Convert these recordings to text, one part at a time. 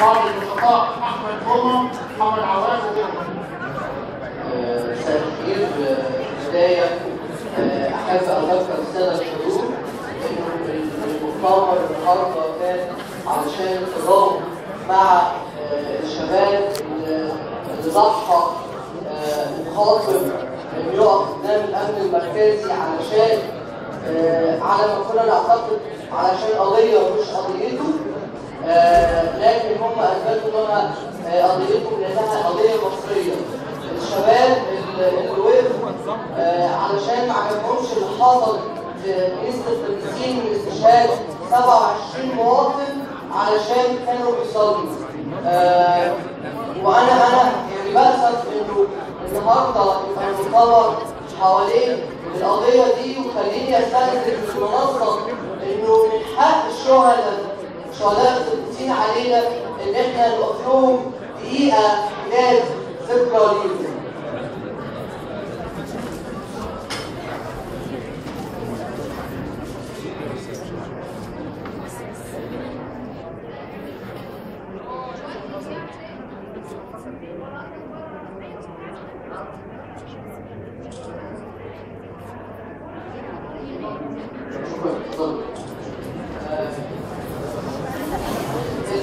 بعض النشطاء احمد جمعه، محمد عواد وغيرهم. مساء الخير. في البدايه احب ان اذكر الساده الحضور انه المؤتمر النهارده كان علشان التضامن مع الشباب اللي ضحى وخاطر انه يقف قدام الامن المركزي علشان على ما كنا نعتقد علشان قضيه مش قضيته، لكن هم اثبتوا انها قضيتهم لانها قضيه مصريه. الشباب اللي وقفوا علشان ما عجبهمش اللي حصل في كنيسه القديسين من استشهاد 27 مواطن علشان كانوا بيصلوا. وانا يعني بأسف انه النهارده يبقى المؤتمر حوالين القضيه دي، وخليني استخدم المنصه انه من حق الشهداء القديسين علينا ان احنا نوقف لهم دقيقه حداد ذكرى ليهم.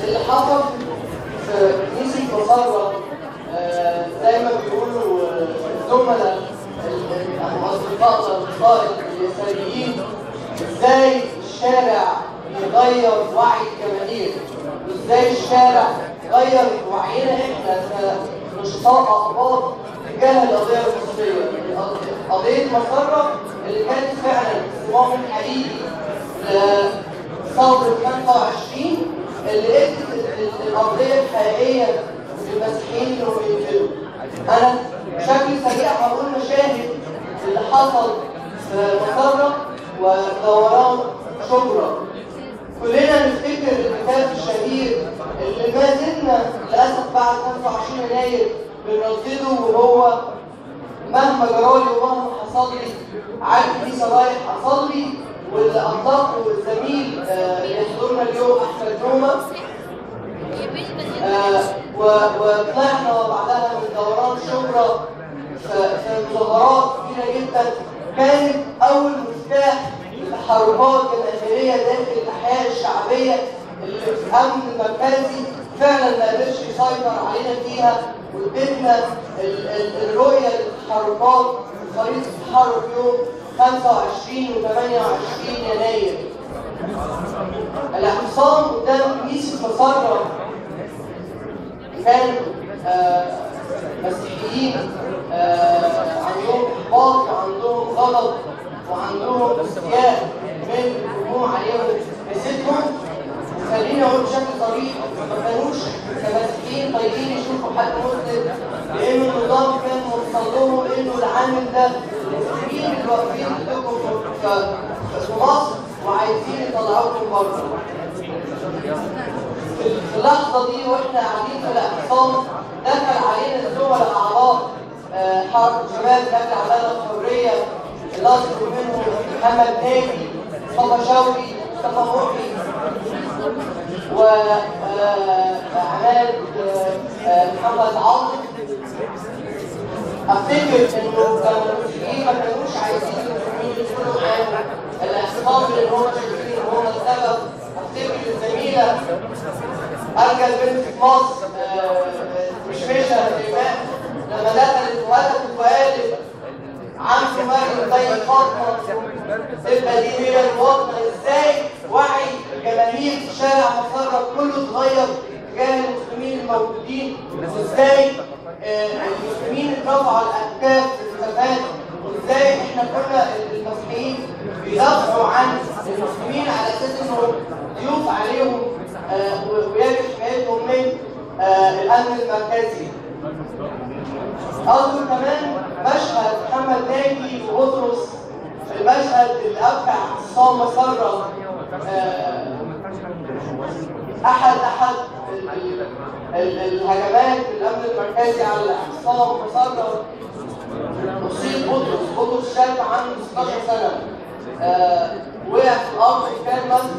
اللي حصل في كنيسة مسرة زي ما بيقولوا الزملاء أصدقائنا اليساريين، ازاي الشارع يغير وعي الجماهير، وازاي الشارع غير وعينا احنا كنشطاء أقباط تجاه القضية المصرية. قضية مسرة اللي كانت فعلا صمام حقيقي لثورة 25 اللي ادت القضية الحقيقية للمسيحيين انهم ينزلوا. انا بشكل سريع هقول مشاهد اللي حصل في مسرة ودوران شبرا. كلنا نفتكر الكتاب الشهير اللي ما زلنا للاسف بعد 25 يناير بنردده، وهو مهما جرالي ومهما حصل لي عارف لسه رايح اصلي. واللي انطقه الزميل اللي يحضرنا اليوم احمد نومه، وطلعنا بعدها من دوران شبرا في مظاهرات كبيره جدا كانت اول مفتاح للتحركات الامنيه داخل الاحياء الشعبيه اللي الامن المركزي فعلا ما قدرش يسيطر علينا فيها، وادتنا الرؤيه للتحركات وخريطه التحرك يوم 25 و 28 يناير. الاعتصام قدام كنيسه مسرة كان مسيحيين عندهم احباط وعندهم غضب وعندهم استياء من الهجوم عليهم بسيطهم. خليني اقول بشكل صريح، ما كانوش كمسيحيين طيبين يشوفوا حد مسلم، لان النظام كان موصل لهم انه العامل ده المسلمين اللي واقفين ضدكم في مصر وعايزين يطلعوكم بره. في اللحظه دي واحنا قاعدين في الاعتصام دخل علينا الزملاء اعضاء حركه شباب دخل علينا الحريه اللي اذكر منهم محمد ناجي، مصطفى شوقي، مصطفى محي، وعماد محمد عاطف. افتكر انه كانوا المسلمين ما كانوش عايزين المسلمين يدخلوا معاهم الاعتصام اللي هم شايفين ان هم السبب. افتكر الزميله ارجل بنت في مصر مشمشه ايمان لما دخلت وهدفت وقالت عنده مريم زي فاطمه تبقى دي هي المواطنه. ازاي وعي الجماهير في شارع مسرة كله اتغير تجاه المسلمين الموجودين، وازاي المسلمين اترفعوا الاكتاف في الانتخابات، وازاي احنا كنا المسيحيين بيدافعوا عن المسلمين على اساس انهم ضيوف عليهم ويجب حمايتهم من الامن المركزي. اذكر كمان مشهد محمد ناجي وبطرس في المشهد اللي ابدع اعتصام مسرة. احد الهجمات الامن المركزي على الاعتصام مسرة اصيب بطرس شاب عنده 16 سنه، وقع في الارض. كان ماسك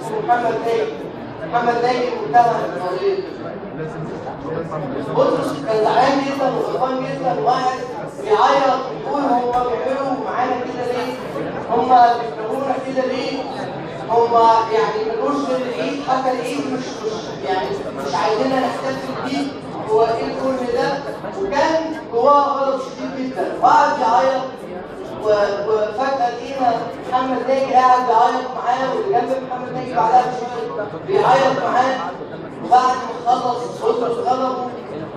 محمد ناجي متهم بالقضيه. بطرس كان زعلان جدا وغضبان جدا وقاعد بيعيط بيقول هم بيعملوا معانا كده ليه؟ هم بيكرهونا كده ليه؟ هم يعني ملوش العيد حتى العيد مش يعني مش عايزيننا نحتفل بيه. هو ايه كل ده؟ وكان جواه غضب شديد جدا وقعد يعيط. وفجأة لقينا محمد ناجي قاعد بيعيط معاه واللي جنب محمد ناجي بعدها بشوية بيعيط معاه. وبعد ما خلص بطرس غضبه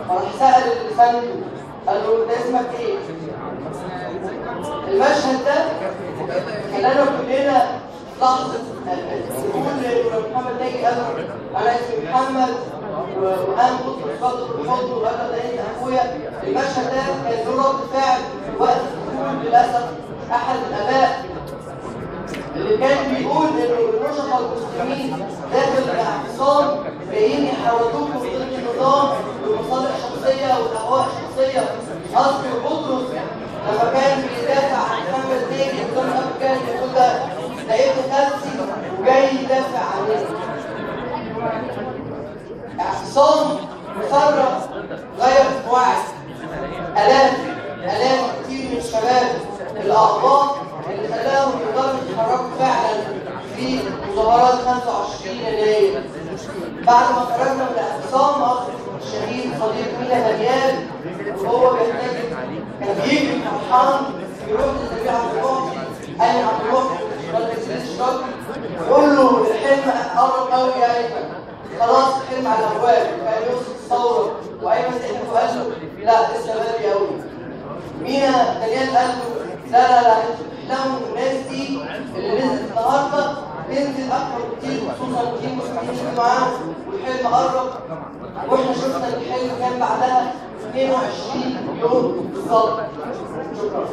فراح سأل اللي سنده قال له انت اسمك ايه؟ المشهد ده خلانا كلنا لحظة نقول محمد ناجي قال له انا اسمي محمد وقام بطرس خاطر الحضن وقال له ده انت اخويا. المشهد ده كان له رد فعل وقت الدخول للاسف احد الاباء اللي كان بيقول انه النشطاء المسلمين داخل الاعتصام جايين يحاولوكم ضد النظام بمصالح شخصيه واهواء شخصيه. اذكر بطرس لما كان بيدافع عن محمد ناجي قدام ابو كان يقول ده ابن خالتي وجاي يدافع عننا. اعتصام مفرغ غير في وعي آلاف كتير من الشباب الأعضاء اللي خلاهم يقدروا يتحركوا فعلا في مظاهرات 25 يناير. بعد ما خرجنا من الاعتصام أخ الشهيد صديق مينا مليان وهو بيحتاج كان بيجري فرحان يروح للنبي عبد المعطي قال لي عبد المعطي ولا الشرطي يقول له الحلم قرب قوي يا ايمن خلاص الحلم على الابواب كان يوصل الثوره وايمن سحب وقال له لا لسه بدري قوي. مينا دانيال قال له لا انتوا بتحلموا الناس دي اللي نزلت النهارده تنزل اكتر كتير خصوصا في مسلمين معاهم والحلم قرب. واحنا شفنا الحلم كان بعدها 22 يوم بالظبط. شكرا.